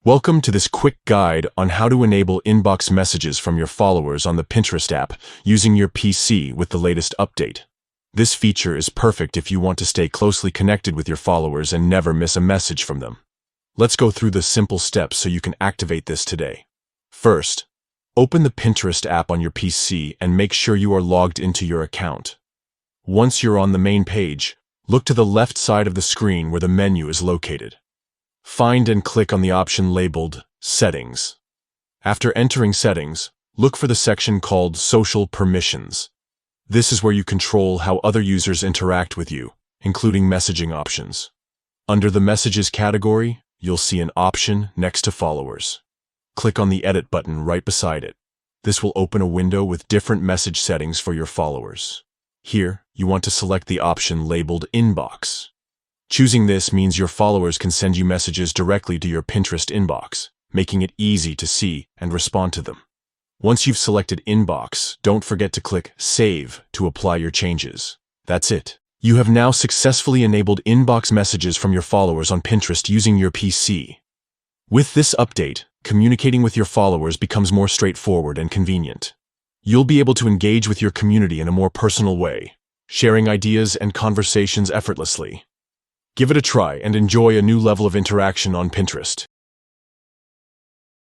Welcome to this quick guide on how to enable inbox messages from your followers on the Pinterest app using your PC with the latest update. This feature is perfect if you want to stay closely connected with your followers and never miss a message from them. Let's go through the simple steps so you can activate this today. First, open the Pinterest app on your PC and make sure you are logged into your account. Once you're on the main page, look to the left side of the screen where the menu is located. Find and click on the option labeled Settings. After entering Settings, look for the section called Social Permissions. This is where you control how other users interact with you, including messaging options. Under the Messages category, you'll see an option next to Followers. Click on the Edit button right beside it. This will open a window with different message settings for your followers. Here, you want to select the option labeled Inbox. Choosing this means your followers can send you messages directly to your Pinterest inbox, making it easy to see and respond to them. Once you've selected Inbox, don't forget to click Save to apply your changes. That's it. You have now successfully enabled inbox messages from your followers on Pinterest using your PC. With this update, communicating with your followers becomes more straightforward and convenient. You'll be able to engage with your community in a more personal way, sharing ideas and conversations effortlessly. Give it a try and enjoy a new level of interaction on Pinterest.